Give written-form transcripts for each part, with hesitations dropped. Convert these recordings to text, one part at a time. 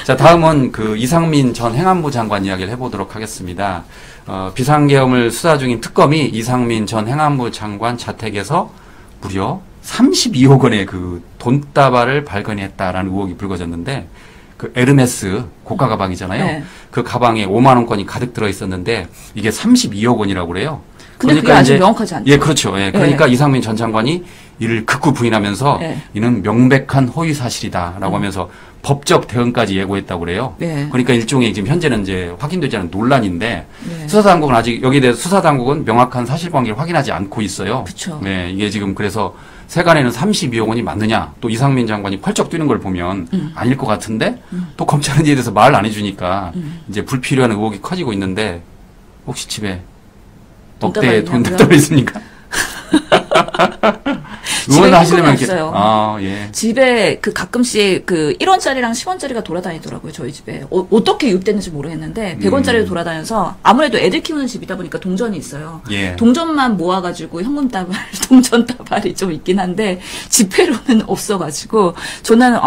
자, 다음은 그 이상민 전 행안부 장관 이야기를 해보도록 하겠습니다. 비상계엄을 수사 중인 특검이 이상민 전 행안부 장관 자택에서 무려 32억 원의 그 돈다발을 발견했다라는 의혹이 불거졌는데, 그 에르메스 고가 가방이잖아요. 네. 그 가방에 5만 원권이 가득 들어 있었는데 이게 32억 원이라고 그래요. 근데 그게 아직 명확하지 않죠. 예, 그렇죠. 예, 그러니까 이상민 전 장관이 이를 극구 부인하면서 이는 명백한 허위 사실이다라고 하면서 법적 대응까지 예고했다고 그래요. 그러니까 일종의 지금 현재는 이제 확인되지 않은 논란인데 수사당국은 아직 여기에 대해서 수사당국은 명확한 사실관계를 확인하지 않고 있어요. 그렇죠. 네, 이게 지금 그래서 세간에는 32억 원이 맞느냐, 또 이상민 장관이 펄쩍 뛰는 걸 보면 아닐 것 같은데 또 검찰은 이에 대해서 말 안 해주니까 이제 불필요한 의혹이 커지고 있는데, 혹시 집에 억대의 돈다발이 있습니까? 응원하시려면 이렇게. 없어요. 아, 예. 집에 그 가끔씩 그 1원짜리랑 10원짜리가 돌아다니더라고요, 저희 집에. 어떻게 유입됐는지 모르겠는데 100원짜리도 돌아다녀서, 아무래도 애들 키우는 집이다 보니까 동전이 있어요. 예. 동전만 모아가지고 현금 다발, 동전 다발이 좀 있긴 한데 지폐로는 없어가지고 저는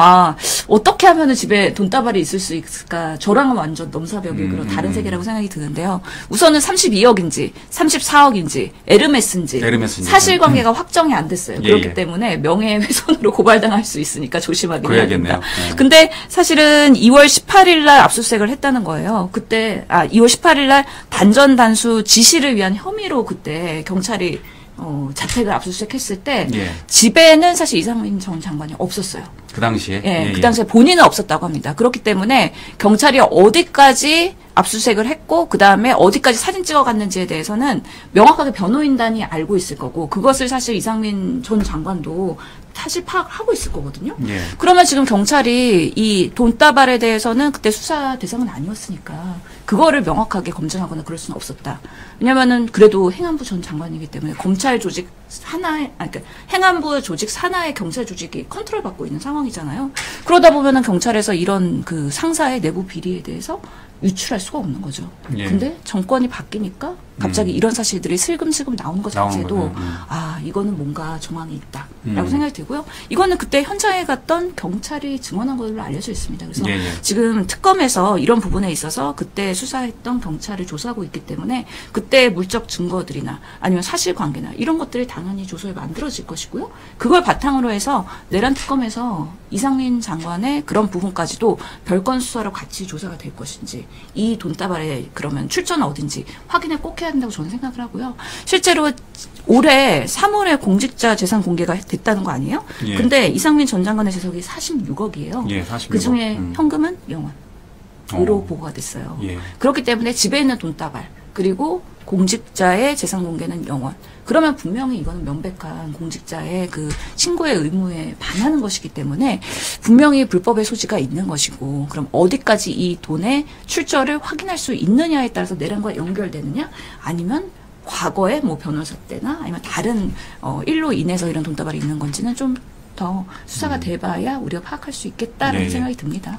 어떻게 하면은 집에 돈 다발이 있을 수 있을까? 저랑은 완전 넘사벽이고 다른 세계라고 생각이 드는데요. 우선은 32억인지 34억인지 에르메스인지 사실관계가 확정이 안 됐어요. 그렇기 때문에 명예훼손으로 고발당할 수 있으니까 조심하긴 해야겠네요. 근데 사실은 2월 18일 날 압수수색을 했다는 거예요. 그때 2월 18일 날 단전 단수 지시를 위한 혐의로 그때 경찰이 자택을 압수수색했을 때 집에는 사실 이상민 전 장관이 없었어요. 그 당시에? 그 당시에 본인은 없었다고 합니다. 그렇기 때문에 경찰이 어디까지 압수수색을 했고 그 다음에 어디까지 사진 찍어갔는지에 대해서는 명확하게 변호인단이 알고 있을 거고, 그것을 사실 이상민 전 장관도 사실 파악을 하고 있을 거거든요. 그러면 지금 경찰이 이 돈다발에 대해서는 그때 수사 대상은 아니었으니까 그거를 명확하게 검증하거나 그럴 수는 없었다. 왜냐면은 그래도 행안부 전 장관이기 때문에 검찰 조직 하나의, 그러니까 행안부 조직 산하의 경찰 조직이 컨트롤 받고 있는 상황이잖아요. 그러다 보면은 경찰에서 이런 그 상사의 내부 비리에 대해서 유출할 수가 없는 거죠. 근데 정권이 바뀌니까 갑자기 이런 사실들이 슬금슬금 나오는 것 자체도 이거는 뭔가 정황이 있다라고 생각이 들고요. 이거는 그때 현장에 갔던 경찰이 증언한 걸로 알려져 있습니다. 그래서 지금 특검에서 이런 부분에 있어서 그때 수사했던 경찰을 조사하고 있기 때문에 그때 물적 증거들이나 아니면 사실관계나 이런 것들이 당연히 조서에 만들어질 것이고요. 그걸 바탕으로 해서 내란 특검에서 이상민 장관의 그런 부분까지도 별건 수사로 같이 조사가 될 것인지, 이 돈다발의 그러면 출처는 어딘지 확인을 꼭 해야 된다고 저는 생각을 하고요. 실제로 올해 3월에 공직자 재산 공개가 됐다는 거 아니에요? 근데 이상민 전 장관의 재산이 46억이에요. 46억. 그중에 현금은 0원으로 보고가 됐어요. 그렇기 때문에 집에 있는 돈다발, 그리고 공직자의 재산 공개는 0원. 그러면 분명히 이거는 명백한 공직자의 그 신고의 의무에 반하는 것이기 때문에 분명히 불법의 소지가 있는 것이고, 그럼 어디까지 이 돈의 출처를 확인할 수 있느냐에 따라서 내란과 연결되느냐, 아니면 과거에 뭐 변호사 때나 아니면 다른 일로 인해서 이런 돈다발이 있는 건지는 좀 더 수사가 돼봐야 우리가 파악할 수 있겠다라는 생각이 듭니다.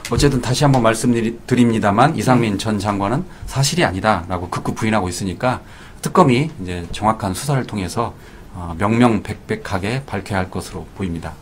어쨌든 다시 한번 말씀드립니다만 이상민 전 장관은 사실이 아니다라고 극구 부인하고 있으니까 특검이 이제 정확한 수사를 통해서 명명백백하게 밝혀야 할 것으로 보입니다.